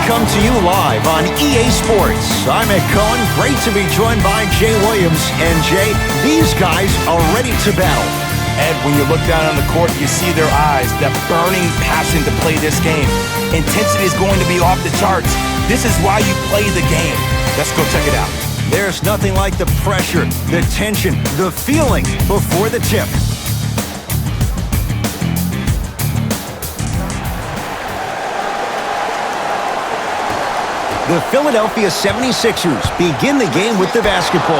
come to you live on EA Sports. I'm Ed Cohen. Great to be joined by Jay Williams. And Jay, these guys are ready to battle. Ed, when you look down on the court, you see their eyes, that burning passion to play this game. Intensity is going to be off the charts. This is why you play the game. Let's go check it out. There's nothing like the pressure, the tension, the feeling before the tip. The Philadelphia 76ers begin the game with the basketball.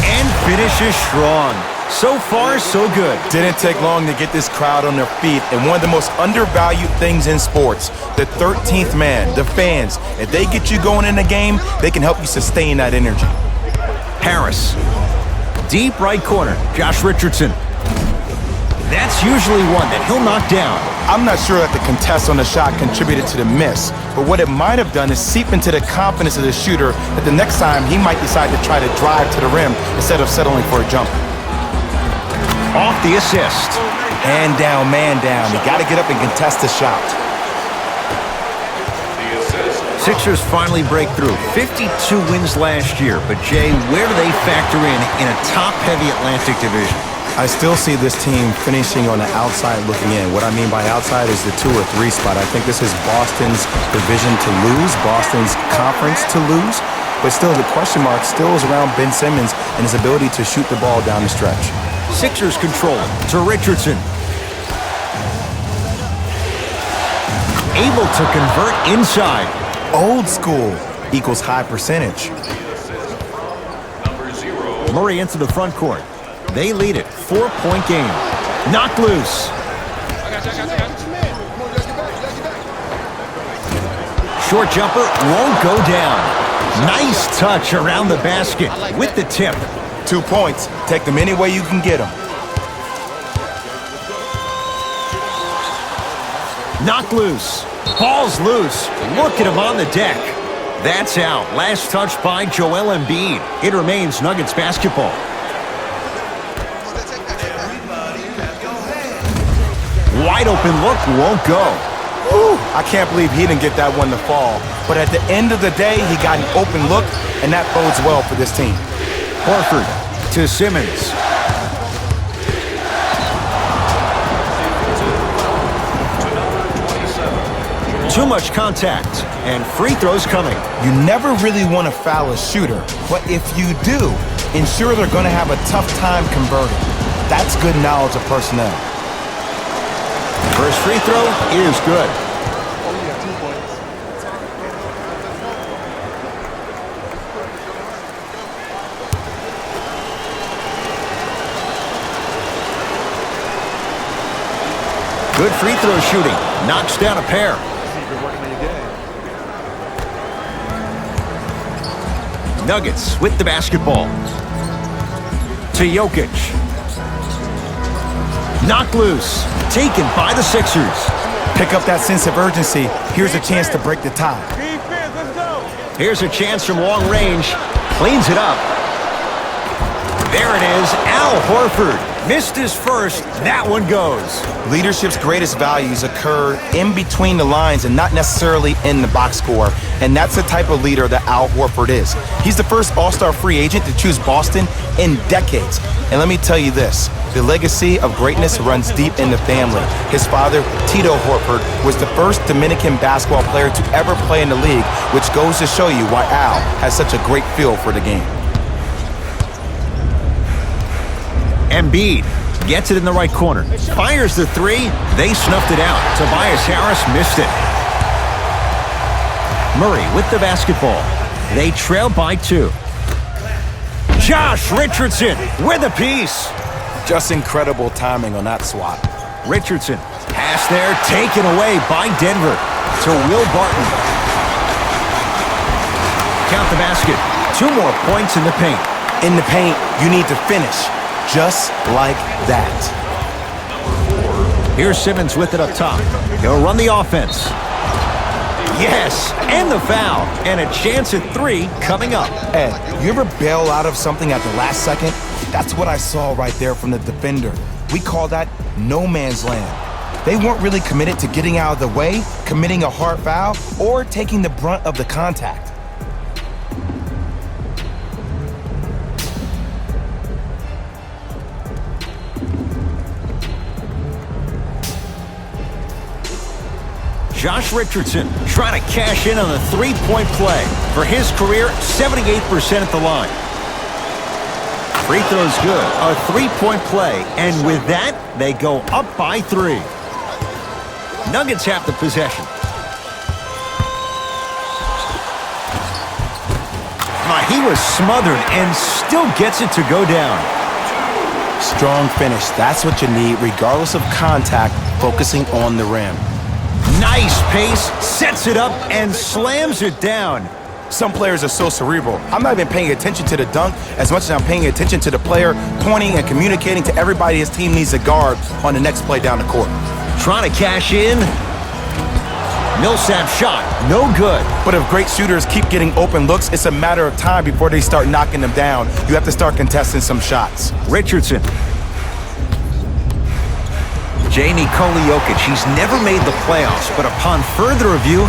And finishes strong. So far, so good. Didn't take long to get this crowd on their feet, and one of the most undervalued things in sports, the 13th man, the fans. If they get you going in the game, they can help you sustain that energy. Harris. Deep right corner, Josh Richardson. That's usually one that he'll knock down. I'm not sure that the contest on the shot contributed to the miss, but what it might have done is seep into the confidence of the shooter that the next time he might decide to try to drive to the rim instead of settling for a jumper. Off the assist. Hand down, man down. You got to get up and contest the shot. Sixers finally break through. 52 wins last year, but Jay, where do they factor in a top-heavy Atlantic division? I still see this team finishing on the outside looking in. What I mean by outside is the 2 or 3 spot. I think this is Boston's division to lose, Boston's conference to lose. But still, the question mark still is around Ben Simmons and his ability to shoot the ball down the stretch. Sixers control to Richardson. Able to convert inside. Old school equals high percentage. Murray into the front court. They lead it. 4-point game. Knocked loose. Short jumper won't go down. Nice touch around the basket with the tip. 2 points. Take them any way you can get them. Knocked loose. Ball's loose. Look at him on the deck. That's out. Last touch by Joel Embiid. It remains Nuggets basketball. Wide open look won't go. Woo, I can't believe he didn't get that one to fall. But at the end of the day, he got an open look, and that bodes well for this team. Horford to Simmons. Too much contact, and free throws coming. You never really want to foul a shooter, but if you do, ensure they're going to have a tough time converting. That's good knowledge of personnel. First free throw is good. Good free throw shooting. Knocks down a pair. Nuggets with the basketball. To Jokic. Knocked loose. Taken by the Sixers. Pick up that sense of urgency. Here's a chance to break the tie. Here's a chance from long range. Cleans it up. There it is. Al Horford. Missed his first. That one goes. Leadership's greatest values occur in between the lines and not necessarily in the box score. And that's the type of leader that Al Horford is. He's the first all-star free agent to choose Boston in decades. And let me tell you this. The legacy of greatness runs deep in the family. His father, Tito Horford, was the first Dominican basketball player to ever play in the league, which goes to show you why Al has such a great feel for the game. Embiid gets it in the right corner. Fires the three. They snuffed it out. Tobias Harris missed it. Murray with the basketball. They trail by 2. Josh Richardson with a piece. Just incredible timing on that swat. Richardson. Pass there. Taken away by Denver. To Will Barton. Count the basket. 2 more points in the paint. In the paint, you need to finish. Just like that. Here's Simmons with it up top. He'll run the offense. Yes, and the foul. And a chance at 3 coming up. Ed, you ever bail out of something at the last second? That's what I saw right there from the defender. We call that no man's land. They weren't really committed to getting out of the way, committing a hard foul, or taking the brunt of the contact. Josh Richardson trying to cash in on the three-point play. For his career, 78% at the line. Free throw's good. A three-point play. And with that, they go up by 3. Nuggets have the possession. He was smothered and still gets it to go down. Strong finish. That's what you need, regardless of contact, focusing on the rim. Nice pace, sets it up, and slams it down. Some players are so cerebral. I'm not even paying attention to the dunk as much as I'm paying attention to the player pointing and communicating to everybody his team needs to guard on the next play down the court. Trying to cash in. Millsap shot, no good. But if great shooters keep getting open looks, it's a matter of time before they start knocking them down. You have to start contesting some shots. Richardson. Nikola Jokic, he's never made the playoffs, but upon further review,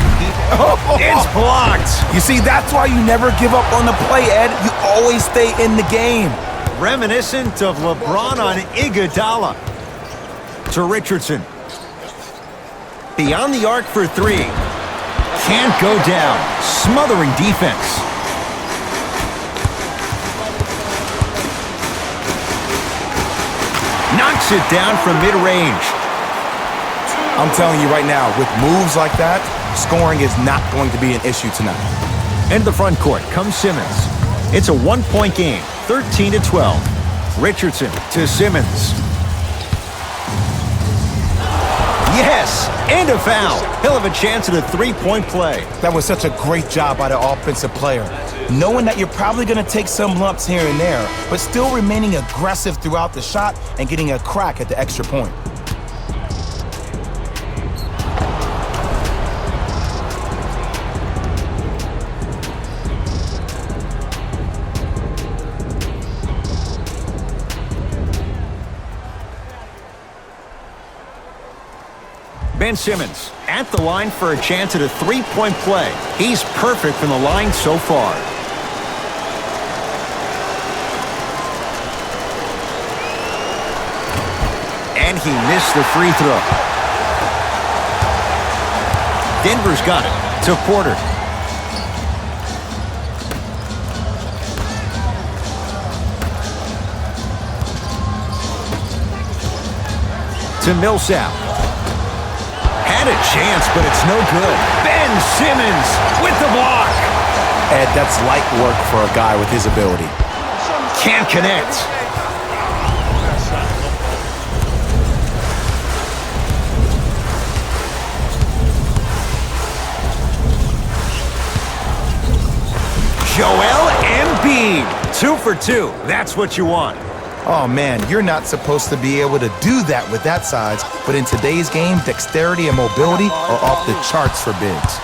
it's blocked. You see, that's why you never give up on the play, Ed. You always stay in the game. Reminiscent of LeBron on Iguodala. To Richardson. Beyond the arc for 3. Can't go down. Smothering defense. Knocks it down from mid-range. I'm telling you right now, with moves like that, scoring is not going to be an issue tonight. Into the front court comes Simmons. It's a one-point game, 13-12. Richardson to Simmons. Yes, and a foul. He'll have a chance at a three-point play. That was such a great job by the offensive player. Knowing that you're probably going to take some lumps here and there, but still remaining aggressive throughout the shot and getting a crack at the extra point. Ben Simmons at the line for a chance at a three-point play. He's perfect from the line so far. And he missed the free throw. Denver's got it to Porter. To Millsap. Had a chance, but it's no good. Ben Simmons with the block. Ed, that's light work for a guy with his ability. Can't connect. Joel Embiid, 2 for 2. That's what you want. Oh man, you're not supposed to be able to do that with that size, but in today's game, dexterity and mobility are off the charts for bigs.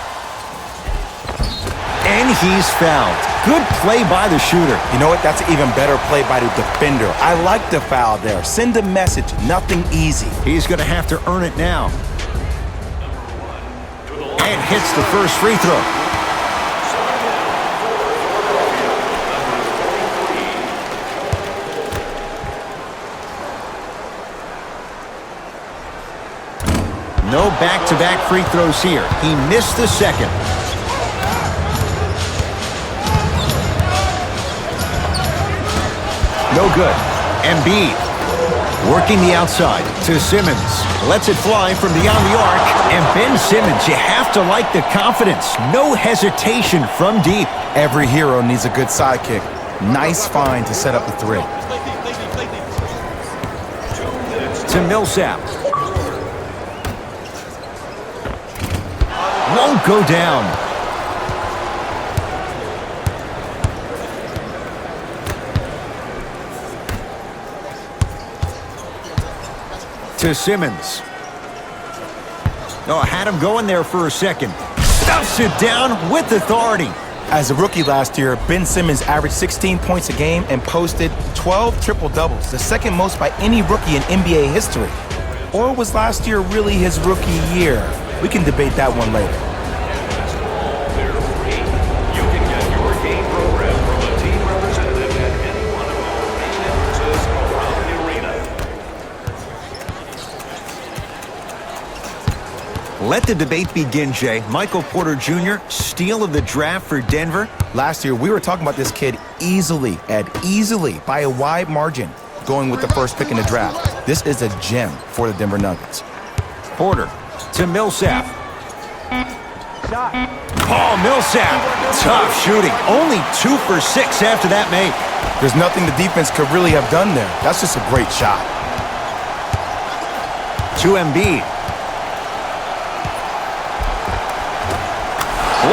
And he's fouled. Good play by the shooter. You know what? That's an even better play by the defender. I like the foul there. Send a message. Nothing easy. He's going to have to earn it now. And hits the first free throw. No back-to-back free throws here. He missed the second. No good. Embiid working the outside to Simmons. Lets it fly from beyond the arc. And Ben Simmons, you have to like the confidence. No hesitation from deep. Every hero needs a good sidekick. Nice find to set up the three. To Millsap. Won't go down. To Simmons. Oh, had him going there for a second. Stuffs it down with authority. As a rookie last year, Ben Simmons averaged 16 points a game and posted 12 triple-doubles, the second most by any rookie in NBA history. Or was last year really his rookie year? We can debate that one later. You can get your game program from a team representative at any one of our main entrances around the arena. Let the debate begin, Jay. Michael Porter Jr., steal of the draft for Denver. Last year, we were talking about this kid easily by a wide margin, going with the first pick in the draft. This is a gem for the Denver Nuggets. Porter to Millsap. Paul Millsap, tough shooting. Only 2 for 6 after that make. There's nothing the defense could really have done there. That's just a great shot. To Embiid.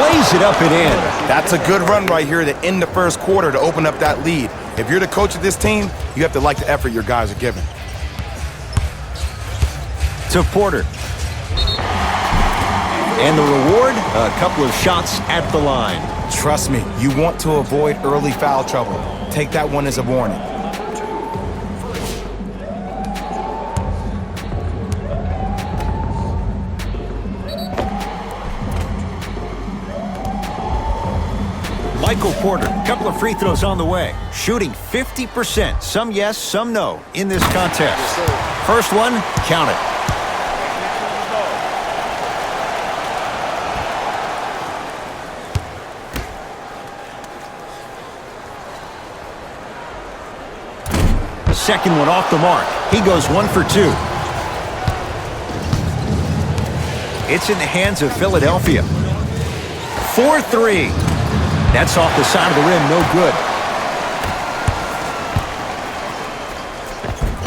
Lays it up and in. That's a good run right here to end the first quarter to open up that lead. If you're the coach of this team, you have to like the effort your guys are giving. To Porter. And the reward, a couple of shots at the line. Trust me, you want to avoid early foul trouble. Take that one as a warning. Michael Porter, a couple of free throws on the way. Shooting 50%, some yes, some no in this contest. First one, count it. Second one off the mark. He goes 1 for 2. It's in the hands of Philadelphia. 4-3. That's off the side of the rim, no good.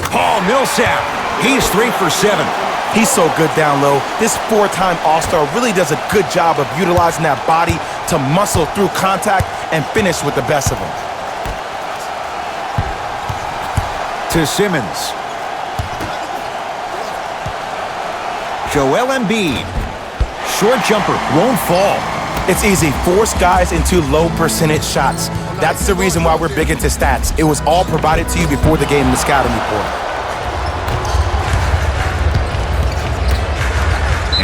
Paul Millsap. He's 3 for 7. He's so good down low. This 4-time All-Star really does a good job of utilizing that body to muscle through contact and finish with the best of them. To Simmons. Joel Embiid. Short jumper, won't fall. It's easy. Force guys into low percentage shots. That's the reason why we're big into stats. It was all provided to you before the game in the scouting report.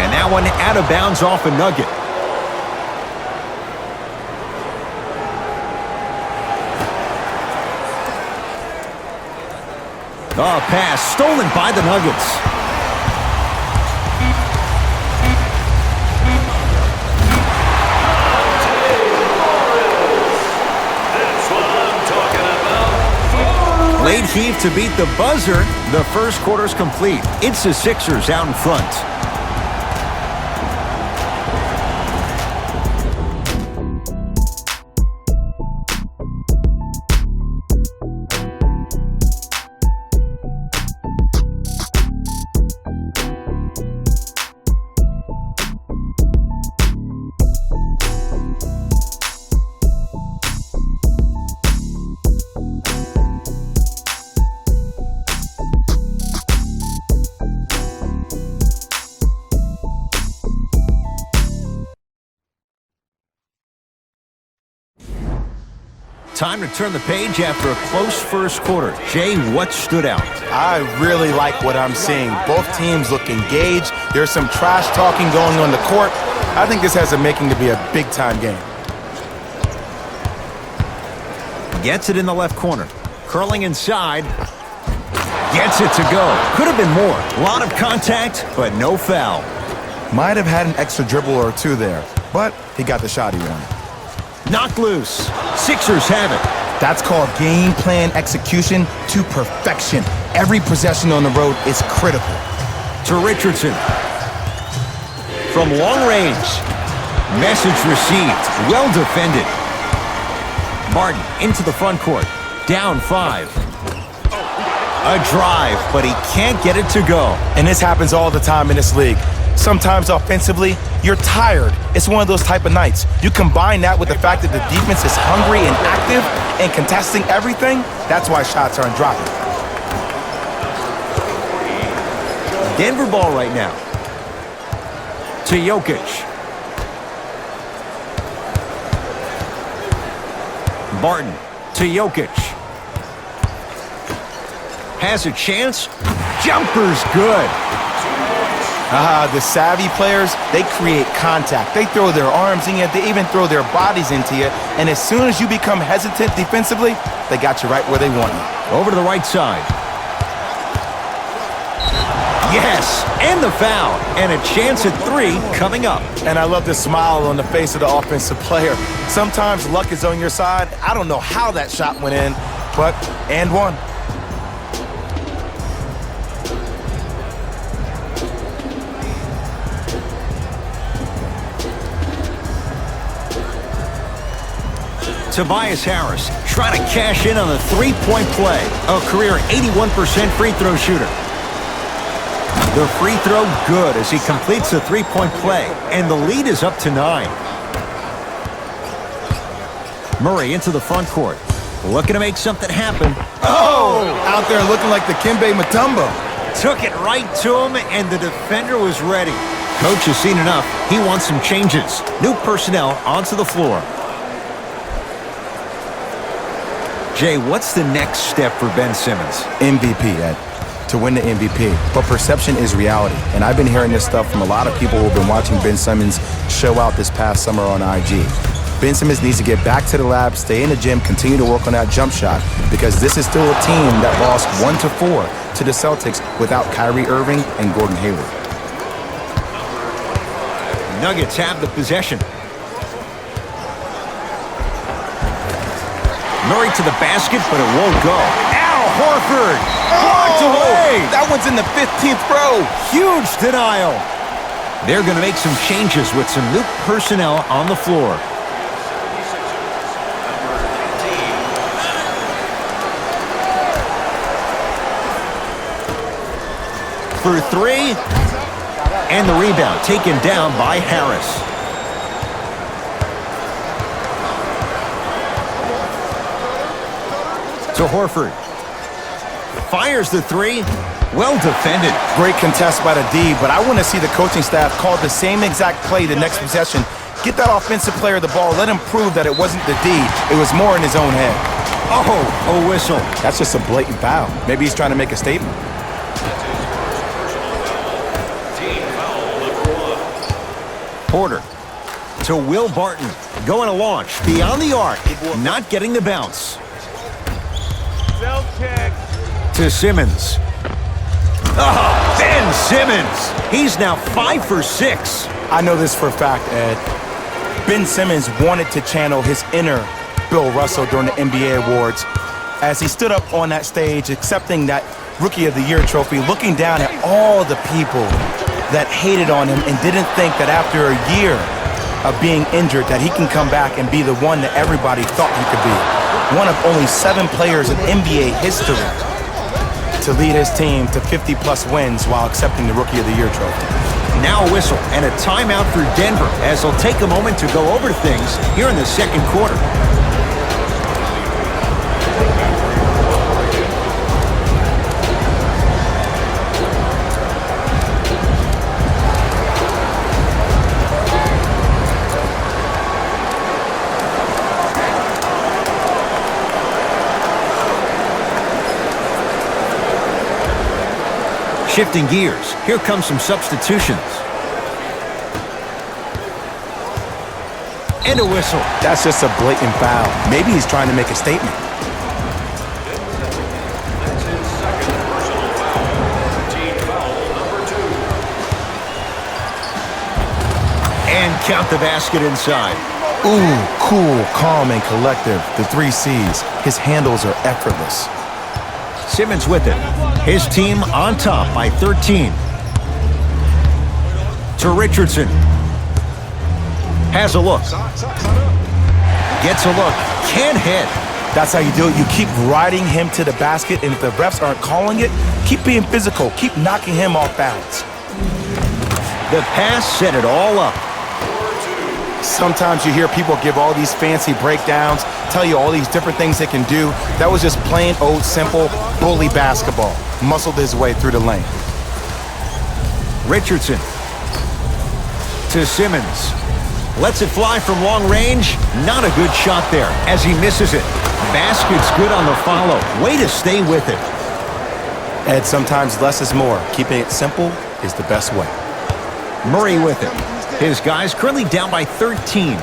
And that one out of bounds off a nugget. Oh, pass stolen by the Nuggets. That's what I'm talking about. Late heave to beat the buzzer. The first quarter's complete. It's the Sixers out in front. Time to turn the page after a close first quarter. Jay, what stood out? I really like what I'm seeing. Both teams look engaged. There's some trash talking going on the court. I think this has a making to be a big-time game. Gets it in the left corner. Curling inside. Gets it to go. Could have been more. A lot of contact, but no foul. Might have had an extra dribble or two there, but he got the shot he wanted. Knocked loose. Sixers have it. That's called game plan execution to perfection. Every possession on the road is critical. To Richardson. From long range. Message received. Well defended. Martin into the front court. Down 5. A drive, but he can't get it to go. And this happens all the time in this league. Sometimes offensively, you're tired. It's one of those type of nights. You combine that with the fact that the defense is hungry and active and contesting everything, that's why shots aren't dropping. Denver ball right now. To Jokic. Barton to Jokic. Has a chance. Jumper's good. The savvy players, they create contact. They throw their arms in you. They even throw their bodies into you. And as soon as you become hesitant defensively, they got you right where they want you. Over to the right side. Yes, and the foul. And a chance at 3 coming up. And I love the smile on the face of the offensive player. Sometimes luck is on your side. I don't know how that shot went in, but and one. Tobias Harris trying to cash in on the three-point play. A career 81% free throw shooter. The free throw good as he completes the three-point play, and the lead is up to 9. Murray into the front court, looking to make something happen. Oh! Out there looking like the Kimbe Mutombo. Took it right to him, and the defender was ready. Coach has seen enough. He wants some changes. New personnel onto the floor. Jay, what's the next step for Ben Simmons? MVP, Ed. To win the MVP. But perception is reality. And I've been hearing this stuff from a lot of people who have been watching Ben Simmons show out this past summer on IG. Ben Simmons needs to get back to the lab, stay in the gym, continue to work on that jump shot, because this is still a team that lost 1-4 to the Celtics without Kyrie Irving and Gordon Hayward. Nuggets have the possession. Murray to the basket, but it won't go. Al Horford! Blocked away! That one's in the 15th row. Huge denial. They're going to make some changes with some new personnel on the floor. For 3. And the rebound taken down by Harris. To Horford. Fires the 3. Well defended. Great contest by the D, but I want to see the coaching staff call the same exact play the next possession. Get that offensive player the ball. Let him prove that it wasn't the D. It was more in his own head. Oh, a whistle. That's just a blatant foul. Maybe he's trying to make a statement. Porter to Will Barton. Going to launch beyond the arc. Not getting the bounce. To Simmons. Oh, Ben Simmons. He's now 5 for 6. I know this for a fact, Ed. Ben Simmons wanted to channel his inner Bill Russell during the NBA awards as he stood up on that stage accepting that Rookie of the Year trophy, looking down at all the people that hated on him and didn't think that after a year of being injured that he can come back and be the one that everybody thought he could be. One of only 7 players in NBA history to lead his team to 50-plus wins while accepting the Rookie of the Year trophy. Now a whistle and a timeout for Denver as they'll take a moment to go over things here in the second quarter. Shifting gears, here comes some substitutions. And a whistle. That's just a blatant foul. Maybe he's trying to make a statement. That's his second personal foul. Team foul number 2. And count the basket inside. Ooh, cool, calm, and collective. The 3 C's. His handles are effortless. Simmons with it. His team on top by 13. To Richardson. Has a look. Gets a look. Can't hit. That's how you do it. You keep riding him to the basket, and if the refs aren't calling it, keep being physical. Keep knocking him off balance. The pass set it all up. Sometimes you hear people give all these fancy breakdowns, tell you all these different things they can do. That was just plain old simple bully basketball. Muscled his way through the lane. Richardson. To Simmons. Lets it fly from long range. Not a good shot there as he misses it. Basket's good on the follow. Way to stay with it. And sometimes less is more. Keeping it simple is the best way. Murray with it. His guys currently down by 13.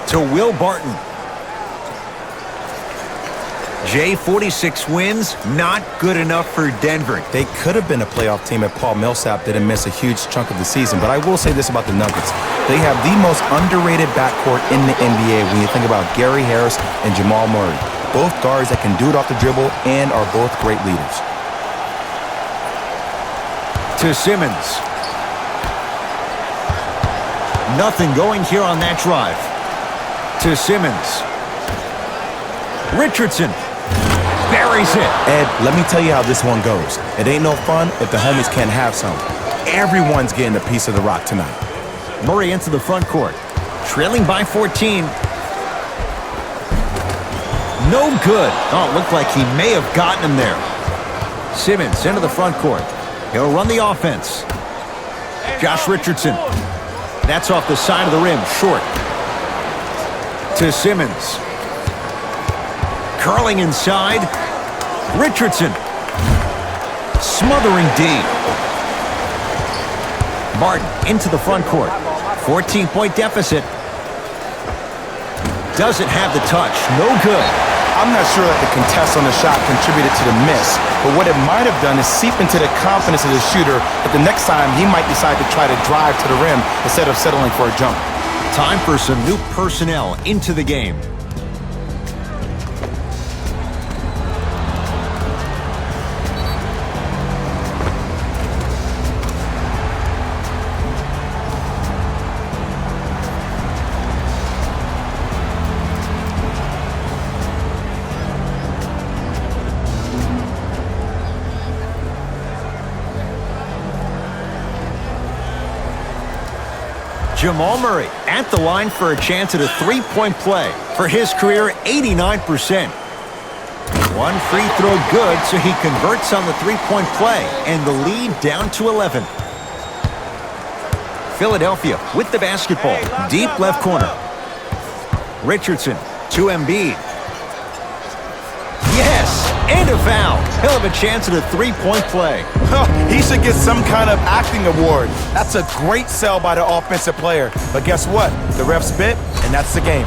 To Will Barton. J46 wins, not good enough for Denver. They could have been a playoff team if Paul Millsap didn't miss a huge chunk of the season. But I will say this about the Nuggets. They have the most underrated backcourt in the NBA when you think about Gary Harris and Jamal Murray. Both guards that can do it off the dribble and are both great leaders. To Simmons. Nothing going here on that drive. To Simmons. Richardson. Buries it. Ed, let me tell you how this one goes. It ain't no fun if the homies can't have some. Everyone's getting a piece of the rock tonight. Murray into the front court. Trailing by 14. No good. Oh, it looked like he may have gotten him there. Simmons into the front court. He'll run the offense. Josh Richardson. That's off the side of the rim. Short. To Simmons. Curling inside. Richardson. Smothering D. Barton into the front court. 14-point deficit. Doesn't have the touch. No good. I'm not sure that the contest on the shot contributed to the miss, but what it might have done is seep into the confidence of the shooter that the next time he might decide to try to drive to the rim instead of settling for a jump. Time for some new personnel into the game. Jamal Murray at the line for a chance at a three-point play. For his career, 89%. One free throw good, so he converts on the three-point play, and the lead down to 11. Philadelphia with the basketball. Deep left corner. Richardson to Embiid. Yes, and a foul. He'll have a chance at a three-point play. He should get some kind of acting award. That's a great sell by the offensive player. But guess what? The refs bit, and that's the game.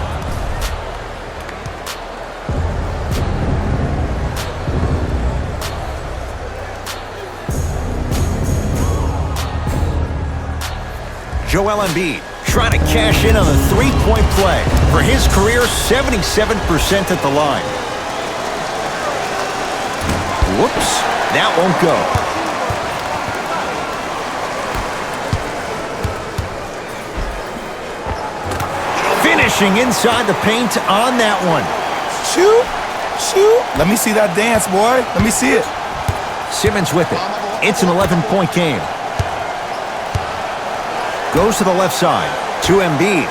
Joel Embiid trying to cash in on the three-point play. For his career, 77% at the line. Whoops, that won't go. Finishing inside the paint on that one. Shoot, shoot. Let me see that dance, boy. Let me see it. Simmons with it. It's an 11-point game. Goes to the left side. To Embiid.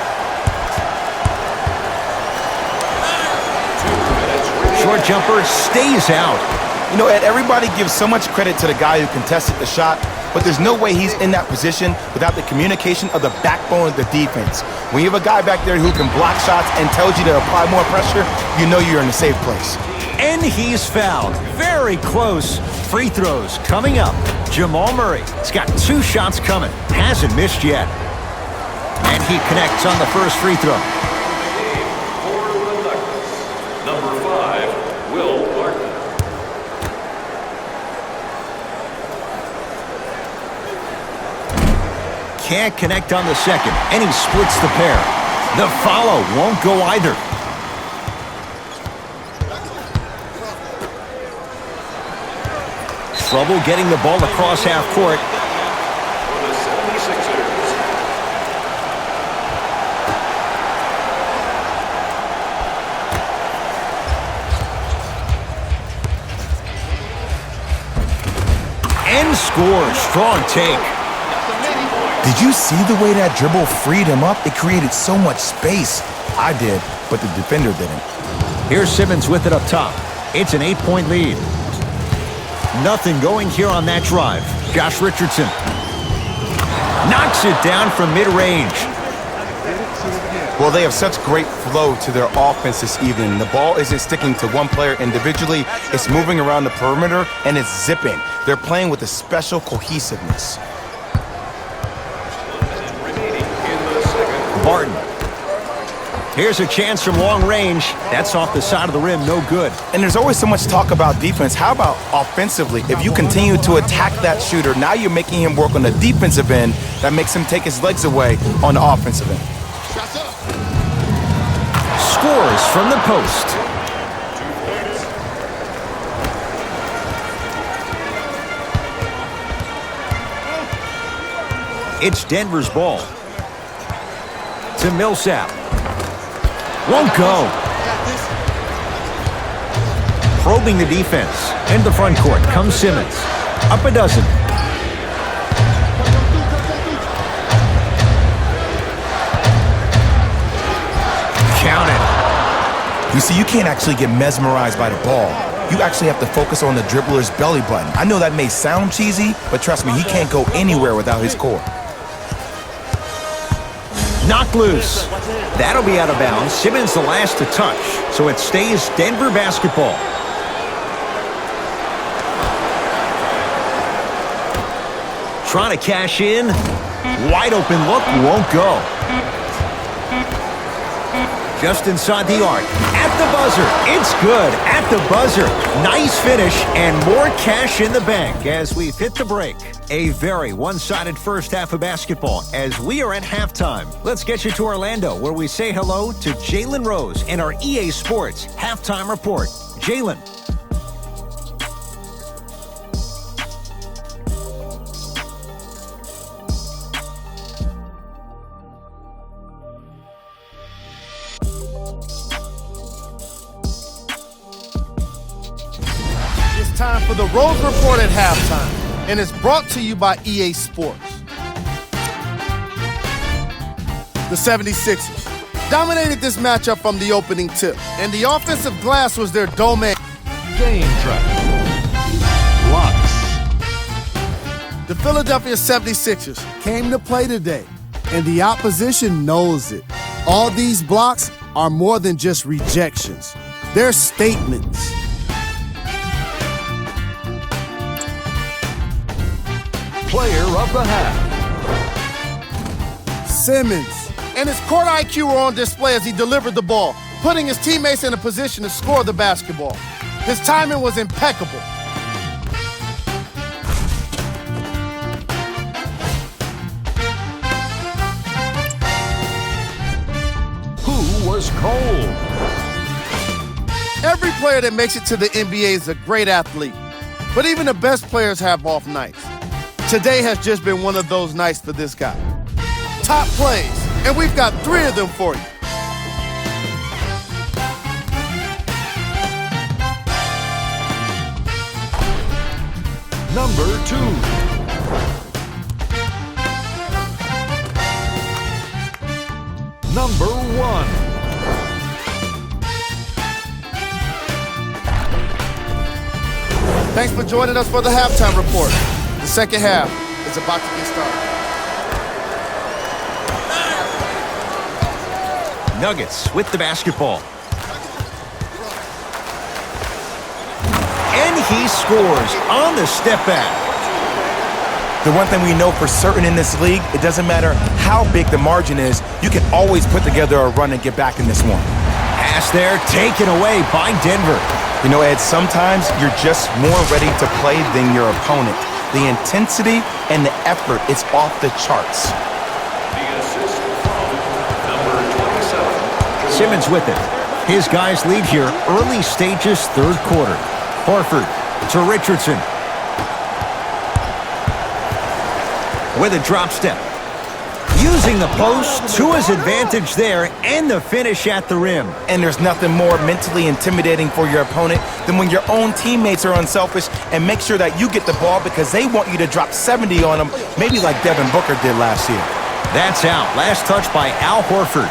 Short jumper stays out. You know, Ed, everybody gives so much credit to the guy who contested the shot, but there's no way he's in that position without the communication of the backbone of the defense. When you have a guy back there who can block shots and tells you to apply more pressure, you know you're in a safe place. And he's fouled. Very close. Free throws coming up. Jamal Murray has got 2 shots coming. Hasn't missed yet. And he connects on the first free throw. Number 5, Will Barton. Can't connect on the second, and he splits the pair. The follow won't go either. Trouble getting the ball across half court. For the 76ers. And scores. Strong take. Did you see the way that dribble freed him up? It created so much space. I did, but the defender didn't. Here's Simmons with it up top. It's an 8-point lead. Nothing going here on that drive. Josh Richardson knocks it down from mid-range. Well, they have such great flow to their offense this evening. The ball isn't sticking to one player individually. It's moving around the perimeter, and it's zipping. They're playing with a special cohesiveness. Barton. Here's a chance from long range. That's off the side of the rim, no good. And there's always so much talk about defense. How about offensively? If you continue to attack that shooter, now you're making him work on the defensive end. That makes him take his legs away on the offensive end. Scores from the post. It's Denver's ball. To Millsap. Won't go. Probing the defense. In the front court comes Simmons. Up a dozen. Count it. You see, you can't actually get mesmerized by the ball. You actually have to focus on the dribbler's belly button. I know that may sound cheesy, but trust me, he can't go anywhere without his core. Knocked loose. That'll be out of bounds. Simmons the last to touch, so it stays Denver basketball. Trying to cash in. Wide open look, won't go. Just inside the arc. At the buzzer. It's good. At the buzzer. Nice finish and more cash in the bank as we've hit the break. A very one-sided first half of basketball as we are at halftime. Let's get you to Orlando where we say hello to Jalen Rose in our EA Sports Halftime Report. Jalen. Time for the Rose Report at halftime, and it's brought to you by EA Sports. The 76ers dominated this matchup from the opening tip, and the offensive glass was their domain. Game track. Blocks. The Philadelphia 76ers came to play today, and the opposition knows it. All these blocks are more than just rejections. They're statements. Player of the half. Simmons. And his court IQ were on display as he delivered the ball, putting his teammates in a position to score the basketball. His timing was impeccable. Who was cold? Every player that makes it to the NBA is a great athlete, but even the best players have off nights. Today has just been one of those nights for this guy. Top plays, and we've got 3 of them for you. Number 2. Number 1. Thanks for joining us for the Halftime Report. The second half is about to get started. Nuggets with the basketball. And he scores on the step back. The one thing we know for certain in this league, it doesn't matter how big the margin is, you can always put together a run and get back in this one. Pass there, taken away by Denver. You know, Ed, sometimes you're just more ready to play than your opponent. The intensity and the effort, it's off the charts. The assist from number 27. Simmons with it. His guys lead here early stages, third quarter. Horford to Richardson. With a drop step. Using the post to his advantage there and the finish at the rim. And there's nothing more mentally intimidating for your opponent than when your own teammates are unselfish and make sure that you get the ball because they want you to drop 70 on them, maybe like Devin Booker did last year. That's out. Last touch by Al Horford.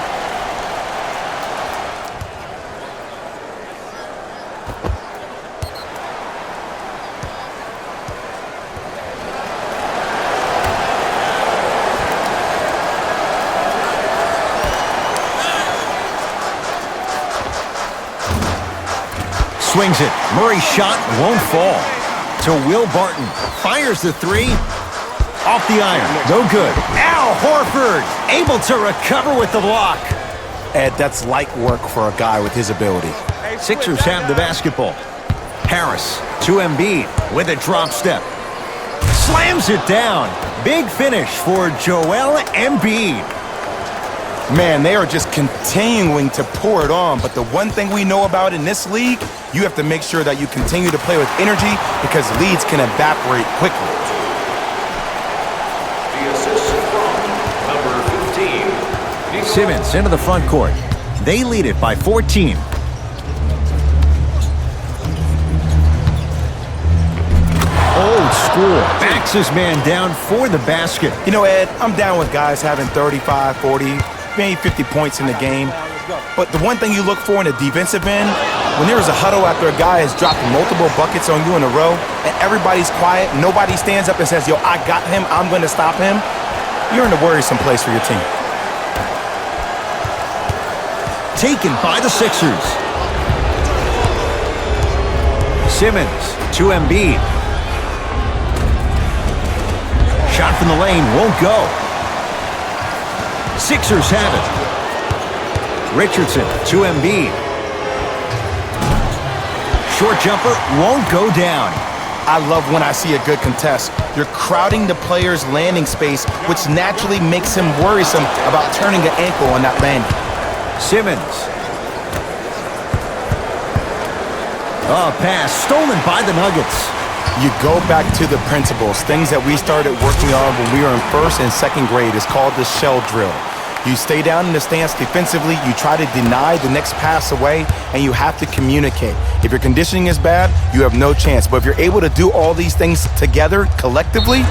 swings it. Murray's shot won't fall. To Will Barton. Fires the three. Off the iron. No good. Al Horford able to recover with the block. Ed, that's light work for a guy with his ability. Sixers have the basketball. Harris to Embiid with a drop step. Slams it down. Big finish for Joel Embiid. Man, they are just continuing to pour it on. But the one thing we know about in this league, you have to make sure that you continue to play with energy because leads can evaporate quickly. The assist from number 15. Simmons into the front court. They lead it by 14. Old school. Backs his man down for the basket. You know, Ed, I'm down with guys having 35, 40, maybe 50 points in the game. But the one thing you look for in a defensive end, when there is a huddle after a guy has dropped multiple buckets on you in a row, and everybody's quiet, nobody stands up and says, yo, I got him, I'm going to stop him, you're in a worrisome place for your team. Taken by the Sixers. Simmons to Embiid. Shot from the lane won't go. Sixers have it. Richardson to Embiid. Short jumper won't go down. I love when I see a good contest. You're crowding the player's landing space, which naturally makes him worrisome about turning an ankle on that landing. Simmons. Oh, pass stolen by the Nuggets. You go back to the principles, things that we started working on when we were in first and second grade. It's called the shell drill. You stay down in the stance defensively, you try to deny the next pass away, and you have to communicate. If your conditioning is bad, you have no chance. But if you're able to do all these things together, collectively,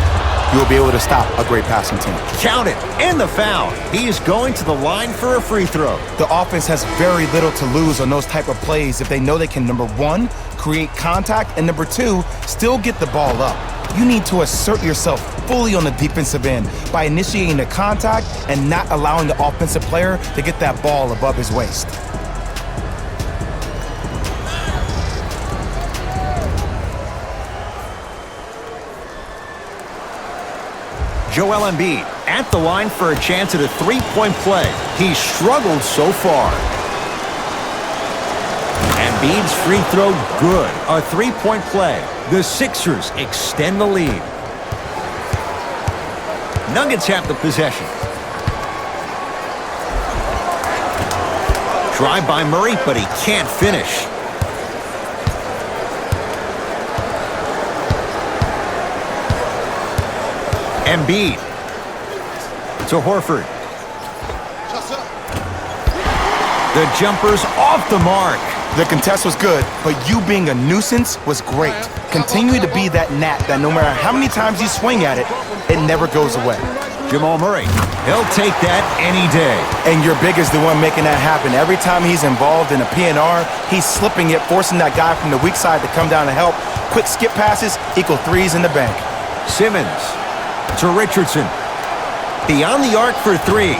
you'll be able to stop a great passing team. Count it, and the foul. He is going to the line for a free throw. The offense has very little to lose on those type of plays if they know they can, number one, create contact, and number two, still get the ball up. You need to assert yourself fully on the defensive end by initiating the contact and not allowing the offensive player to get that ball above his waist. Joel Embiid at the line for a chance at a three-point play. He's struggled so far. Embiid's free throw good. A three-point play. The Sixers extend the lead. Nuggets have the possession. Drive by Murray, but he can't finish. Embiid to Horford. The jumper's off the mark. The contest was good, but you being a nuisance was great. Continue to be that gnat that no matter how many times you swing at it, it never goes away. Jamal Murray, he'll take that any day. And your big is the one making that happen. Every time he's involved in a PNR, he's slipping it, forcing that guy from the weak side to come down to help. Quick skip passes equal threes in the bank. Simmons to Richardson. Beyond the arc for three.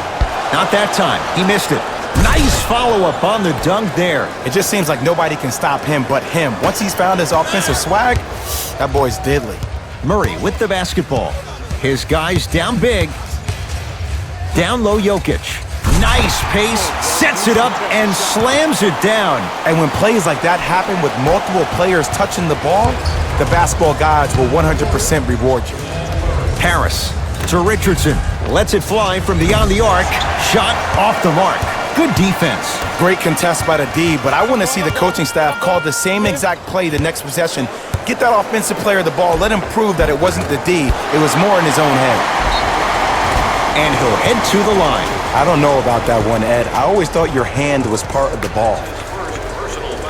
Not that time. He missed it. Nice follow-up on the dunk there. It just seems like nobody can stop him but him. Once he's found his offensive swag, that boy's deadly. Murray with the basketball. His guys down big. Down low Jokic. Nice pace, sets it up, and slams it down. And when plays like that happen with multiple players touching the ball, the basketball gods will 100% reward you. Harris to Richardson. Lets it fly from beyond the arc. Shot off the mark. Good defense. Great contest by the D, but I want to see the coaching staff call the same exact play the next possession. Get that offensive player the ball. Let him prove that it wasn't the D. It was more in his own head. And he'll head to the line. I don't know about that one, Ed. I always thought your hand was part of the ball.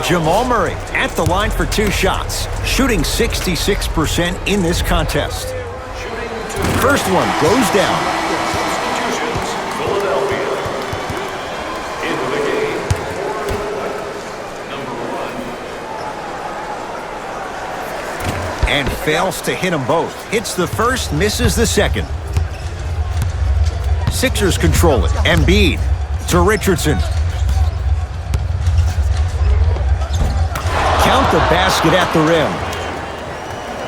Jamal Murray at the line for two shots. Shooting 66% in this contest. First one goes down. Substitutions, Philadelphia. Into the game. Number 1. And fails to hit them both. Hits the first, misses the second. Sixers control it. Embiid to Richardson. Count the basket at the rim.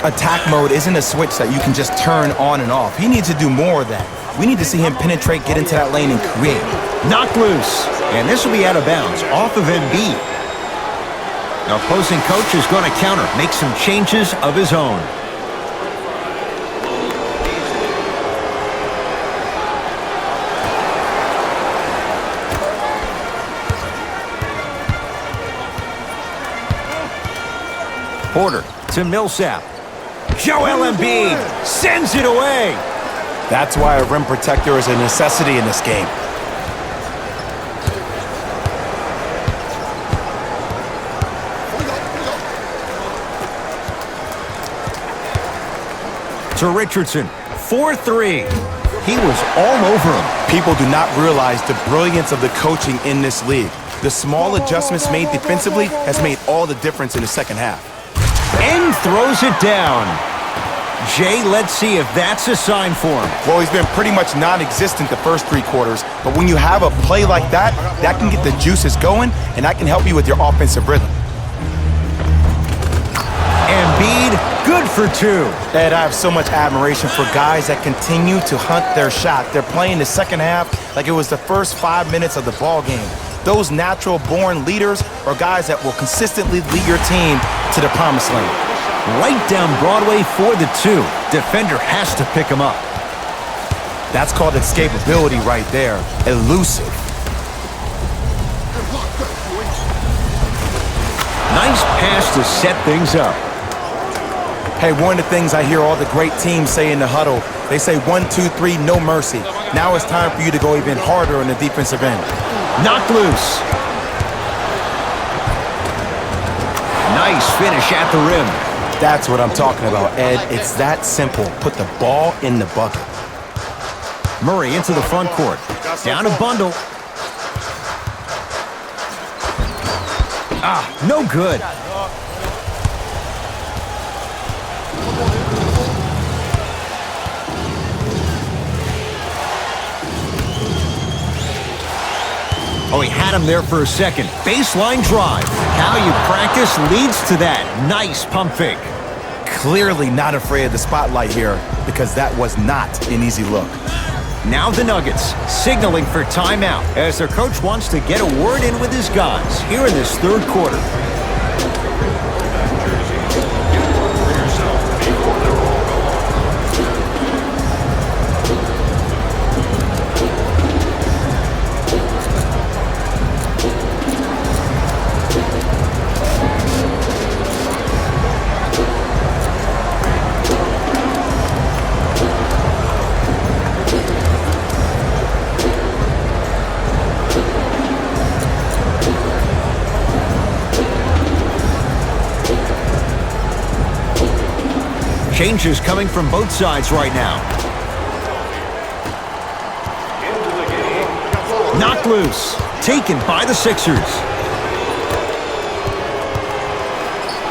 Attack mode isn't a switch that you can just turn on and off. He needs to do more of that. We need to see him penetrate, get into that lane, and create. Knocked loose. And this will be out of bounds, off of Embiid. The opposing coach is going to counter, make some changes of his own. Porter to Millsap. Joel Embiid sends it away. That's why a rim protector is a necessity in this game. To Richardson, 4-3. He was all over him. People do not realize the brilliance of the coaching in this league. The small adjustments made defensively has made all the difference in the second half. And throws it down. Jay, let's see if that's a sign for him. Well, he's been pretty much non-existent the first 3 quarters, but when you have a play like that, that can get the juices going, and that can help you with your offensive rhythm. Embiid, good for 2. Ed, I have so much admiration for guys that continue to hunt their shot. They're playing the second half like it was the first 5 minutes of the ball game. Those natural-born leaders are guys that will consistently lead your team to the promised land. Right down Broadway for the 2. Defender has to pick him up. That's called escapability right there. Elusive. Nice pass to set things up. Hey, one of the things I hear all the great teams say in the huddle, they say 1, 2, 3, no mercy. Now it's time for you to go even harder on the defensive end. Knocked loose. Nice finish at the rim. That's what I'm talking about, Ed. It's that simple. Put the ball in the bucket. Murray into the front court. Down a bundle. No good. Oh, he had him there for a second. Baseline drive. How you practice leads to that. Nice pump fake. Clearly not afraid of the spotlight here because that was not an easy look. Now the Nuggets signaling for timeout as their coach wants to get a word in with his guys here in this 3rd quarter. Changes coming from both sides right now. Knocked loose. Taken by the Sixers.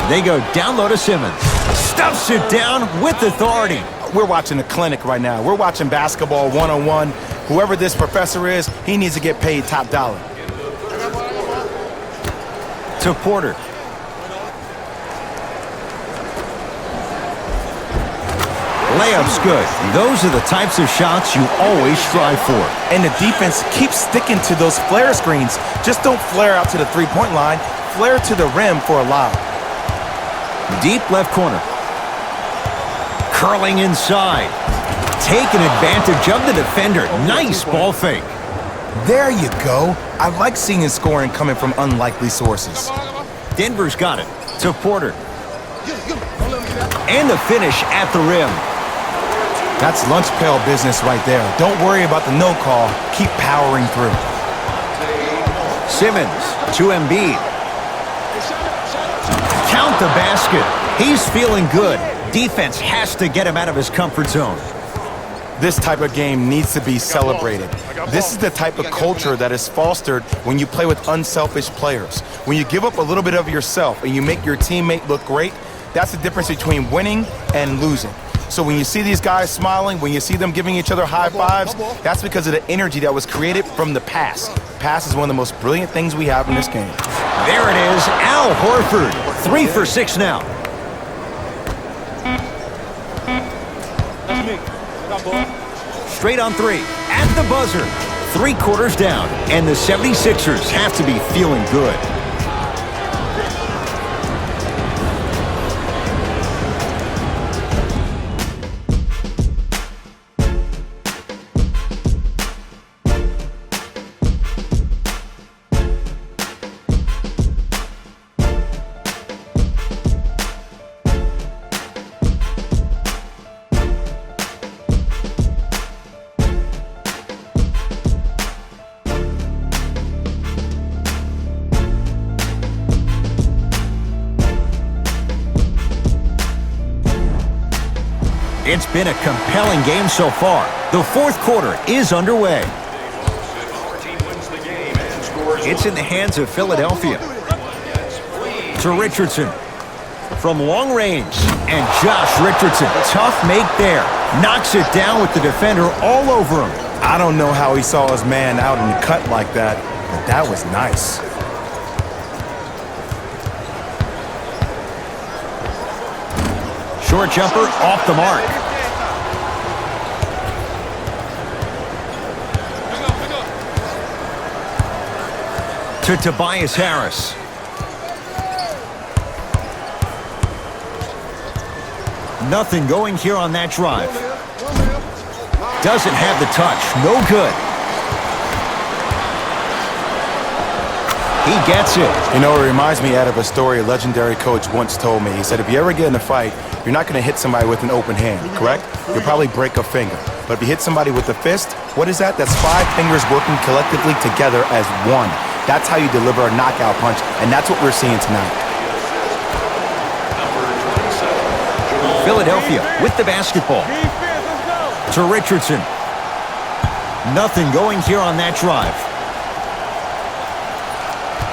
They go down low to Simmons. Stuffs it down with authority. We're watching a clinic right now. We're watching basketball 1-on-1. Whoever this professor is, he needs to get paid top dollar. To Porter. Layup's good. Those are the types of shots you always strive for. And the defense keeps sticking to those flare screens. Just don't flare out to the three-point line. Flare to the rim for a lob. Deep left corner. Curling inside. Taking advantage of the defender. Nice ball fake. There you go. I like seeing scoring coming from unlikely sources. Denver's got it. To Porter. And the finish at the rim. That's lunch pail business right there. Don't worry about the no call. Keep powering through. Simmons to Embiid. Count the basket. He's feeling good. Defense has to get him out of his comfort zone. This type of game needs to be celebrated. This is the type of culture that is fostered when you play with unselfish players. When you give up a little bit of yourself and you make your teammate look great, that's the difference between winning and losing. So when you see these guys smiling, when you see them giving each other high fives, that's because of the energy that was created from the pass. Pass is one of the most brilliant things we have in this game. There it is, Al Horford. 3 for 6 now. Straight on 3. At the buzzer. 3 quarters down. And the 76ers have to be feeling good. It's been a compelling game so far. The 4th quarter is underway. Our team wins the game and scores It's in the hands of Philadelphia. To Richardson. From long range. And Josh Richardson, tough make there. Knocks it down with the defender all over him. I don't know how he saw his man out in the cut like that, but that was nice. Short jumper off the mark. To Tobias Harris. Nothing going here on that drive. Doesn't have the touch. No good. He gets it. You know, it reminds me out of a story a legendary coach once told me. He said, if you ever get in a fight, you're not going to hit somebody with an open hand, correct? You'll probably break a finger. But if you hit somebody with a fist, what is that? That's 5 fingers working collectively together as one. That's how you deliver a knockout punch, and that's what we're seeing tonight. Philadelphia with the basketball. To Richardson. Nothing going here on that drive.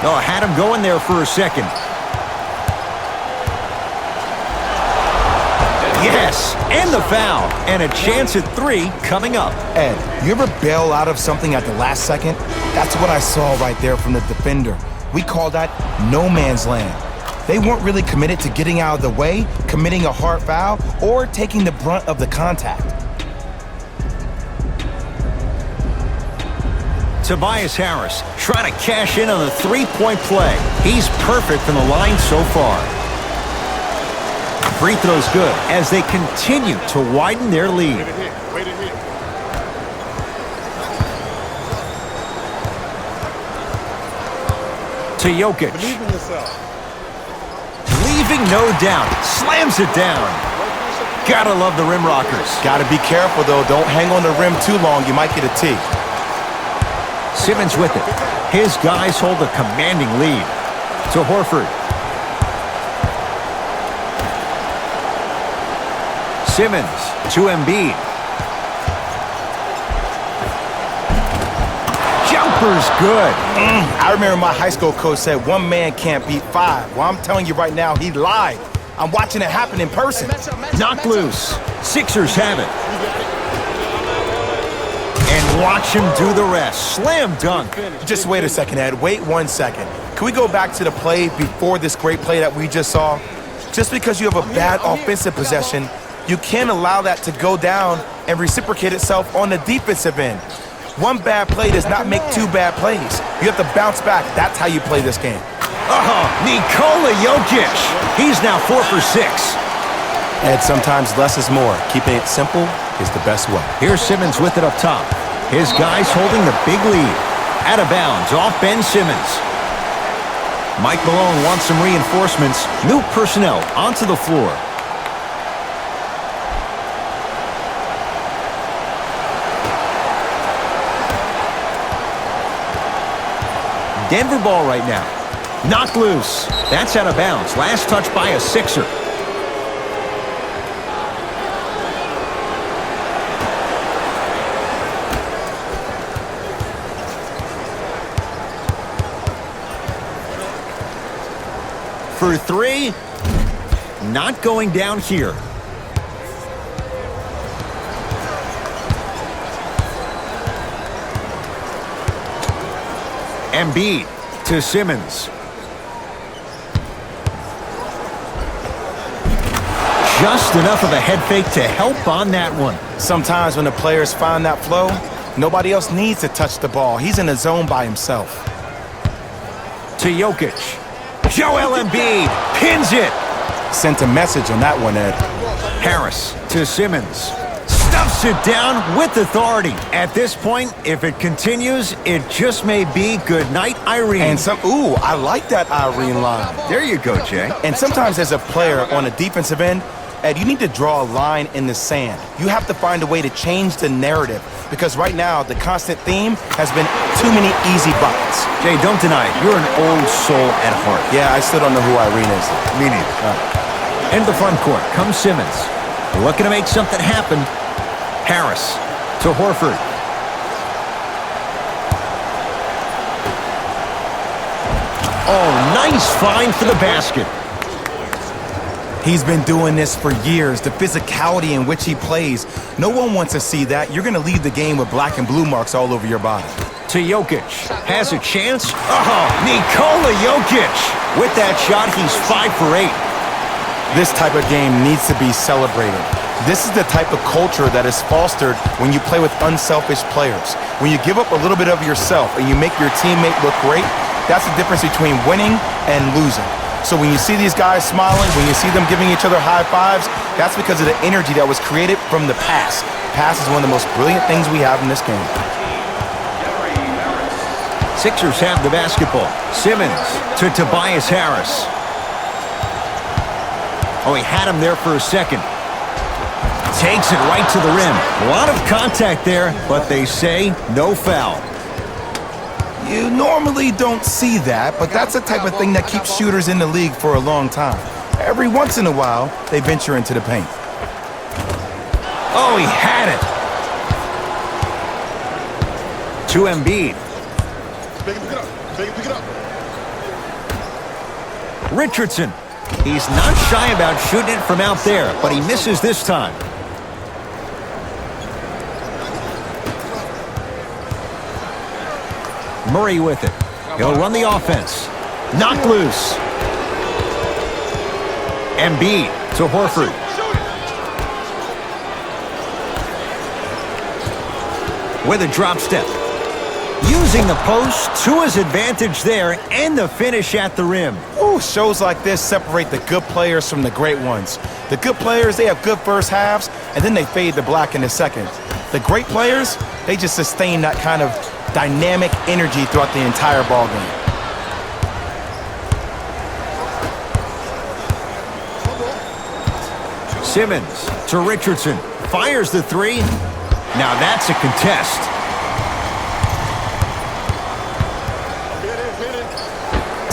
No, I had him going there for a second. Yes, and the foul. And a chance at 3 coming up. Ed, you ever bail out of something at the last second? That's what I saw right there from the defender. We call that no man's land. They weren't really committed to getting out of the way, committing a hard foul, or taking the brunt of the contact. Tobias Harris trying to cash in on the 3-point play. He's perfect from the line so far. Free throw's good as they continue to widen their lead. To Jokic. Leaving no doubt. Slams it down. Gotta love the rim rockers. Gotta be careful, though. Don't hang on the rim too long. You might get a tee. Simmons with it. His guys hold a commanding lead. To Horford. Simmons to Embiid. Jumper's good. I remember my high school coach said 1 man can't beat 5. Well, I'm telling you right now, he lied. I'm watching it happen in person. Knocked loose. Sixers have it. And watch him do the rest. Slam dunk. Just wait a second, Ed. Wait 1 second. Can we go back to the play before this great play that we just saw? Just because you have a bad offensive possession, you can't allow that to go down and reciprocate itself on the defensive end. 1 bad play does not make 2 bad plays. You have to bounce back. That's how you play this game. Nikola Jokic. He's now 4 for 6. Ed, sometimes less is more. Keeping it simple is the best way. Here's Simmons with it up top. His guys holding the big lead. Out of bounds off Ben Simmons. Mike Malone wants some reinforcements. New personnel onto the floor. Denver ball right now. Knocked loose. That's out of bounds. Last touch by a Sixer. For 3. Not going down here. Embiid to Simmons. Just enough of a head fake to help on that one. Sometimes when the players find that flow, nobody else needs to touch the ball. He's in the zone by himself. To Jokic. Joel Embiid pins it. Sent a message on that one, Ed. Harris to Simmons. Stuffs it down with authority. At this point, if it continues, it just may be good night, Irene. And I like that Irene line. There you go, Jay. And sometimes as a player on a defensive end, Ed, you need to draw a line in the sand. You have to find a way to change the narrative because right now the constant theme has been too many easy buckets. Jay, don't deny it. You're an old soul at heart. Yeah, I still don't know who Irene is. Me neither. Into the front court comes Simmons. Looking to make something happen. Harris to Horford. Oh, nice find for the basket. He's been doing this for years. The physicality in which he plays. No one wants to see that. You're going to leave the game with black and blue marks all over your body. To Jokic. Has a chance. Oh, Nikola Jokic. With that shot, he's 5 for 8. This type of game needs to be celebrated. This is the type of culture that is fostered when you play with unselfish players. When you give up a little bit of yourself and you make your teammate look great, that's the difference between winning and losing. So when you see these guys smiling, when you see them giving each other high fives, that's because of the energy that was created from the pass. Pass is one of the most brilliant things we have in this game. Sixers have the basketball. Simmons to Tobias Harris. Oh, he had him there for a second. Takes it right to the rim. A lot of contact there, but they say no foul. You normally don't see that, but that's the type of thing that keeps shooters in the league for a long time. Every once in a while, they venture into the paint. Oh, he had it. To Embiid. Pick it up. Richardson. He's not shy about shooting it from out there, but he misses this time. Murray with it. He'll run the offense. Knocked loose. Embiid to Horford. With a drop step. Using the post to his advantage there and the finish at the rim. Ooh, shows like this separate the good players from the great ones. The good players, they have good first halves, and then they fade to black in the second. The great players, they just sustain that kind of dynamic energy throughout the entire ball game. Simmons to Richardson. Fires the three. Now that's a contest.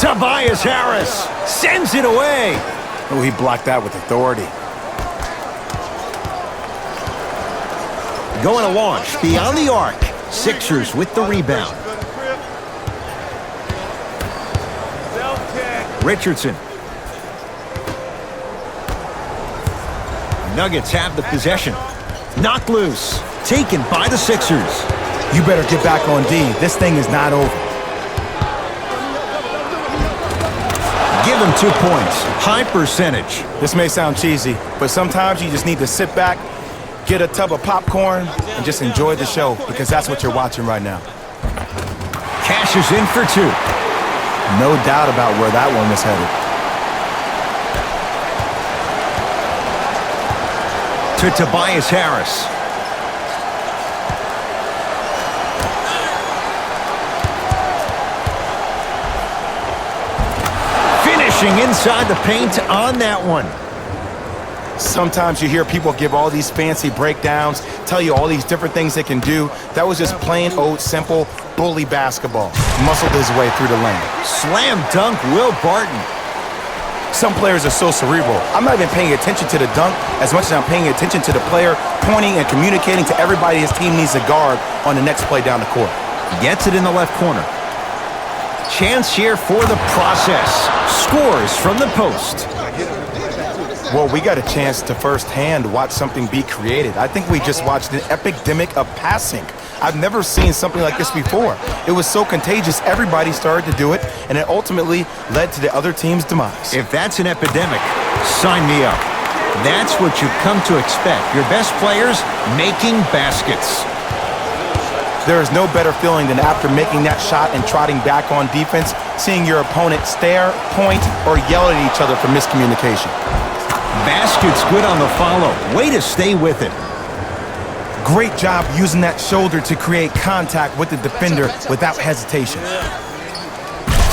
Tobias Harris sends it away. Oh, he blocked that with authority. Going to launch beyond the arc. Sixers with the rebound. Richardson. Nuggets have the possession. Knocked loose. Taken by the Sixers. You better get back on D. This thing is not over. Give him 2 points. High percentage. This may sound cheesy, but sometimes you just need to sit back, get a tub of popcorn, and just enjoy the show, because that's what you're watching right now. Cashes in for 2. No doubt about where that one was headed. To Tobias Harris. Finishing inside the paint on that one. Sometimes you hear people give all these fancy breakdowns, tell you all these different things they can do. That was just plain old simple bully basketball. Muscled his way through the lane. Slam dunk Will Barton. Some players are so cerebral. I'm not even paying attention to the dunk as much as I'm paying attention to the player pointing and communicating to everybody his team needs to guard on the next play down the court. Gets it in the left corner. Chance here for the process. Scores from the post. Well, we got a chance to firsthand watch something be created. I think we just watched an epidemic of passing. I've never seen something like this before. It was so contagious, everybody started to do it, and it ultimately led to the other team's demise. If that's an epidemic, sign me up. That's what you've come to expect. Your best players making baskets. There is no better feeling than after making that shot and trotting back on defense, seeing your opponent stare, point, or yell at each other for miscommunication. Basket's good on the follow. Way to stay with it. Great job using that shoulder to create contact with the defender without hesitation.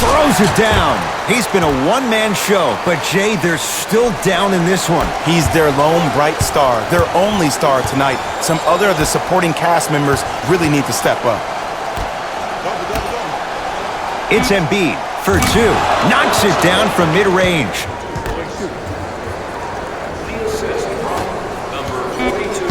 Throws it down. He's been a one-man show, but Jay, they're still down in this one. He's their lone bright star, their only star tonight. Some other of the supporting cast members really need to step up. It's Embiid for two. Knocks it down from mid-range. The assist from number 42,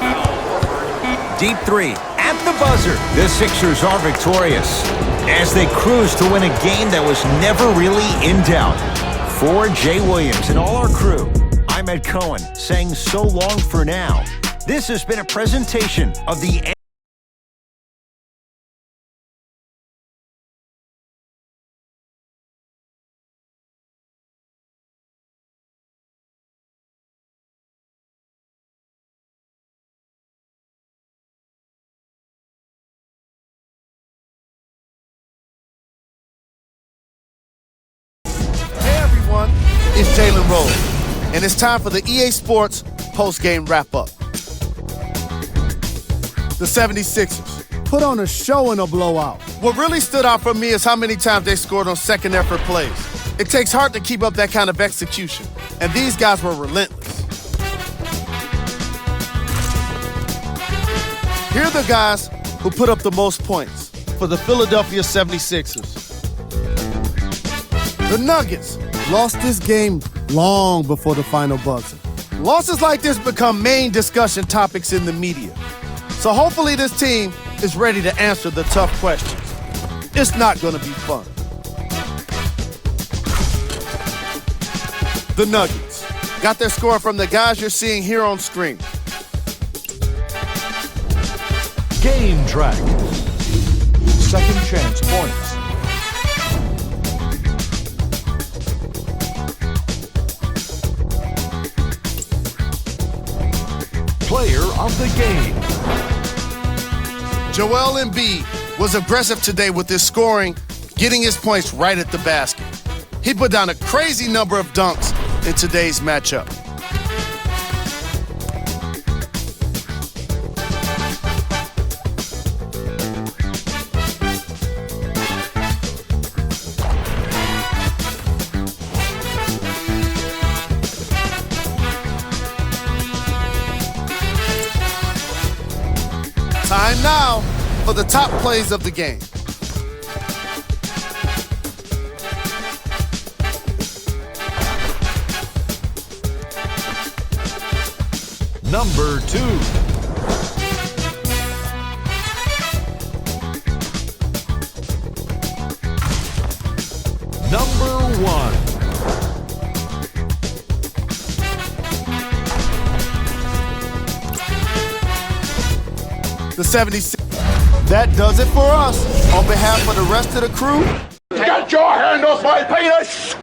Al Horford. Deep three at the buzzer. The Sixers are victorious as they cruise to win a game that was never really in doubt. For Jay Williams and all our crew, I'm Ed Cohen saying so long for now. This has been a presentation of the It's Jalen Rose, and it's time for the EA Sports post-game wrap-up. The 76ers put on a show in a blowout. What really stood out for me is how many times they scored on second-effort plays. It takes heart to keep up that kind of execution, and these guys were relentless. Here are the guys who put up the most points for the Philadelphia 76ers. The Nuggets lost this game long before the final buzzer. Losses like this become main discussion topics in the media. So hopefully this team is ready to answer the tough questions. It's not going to be fun. The Nuggets got their score from the guys you're seeing here on screen. Game track. Second chance points. Player of the game. Joel Embiid was aggressive today with his scoring, getting his points right at the basket. He put down a crazy number of dunks in today's matchup. Time now for the top plays of the game. Number 2. Number 1. The 76. That does it for us. On behalf of the rest of the crew, Get your hand off my penis!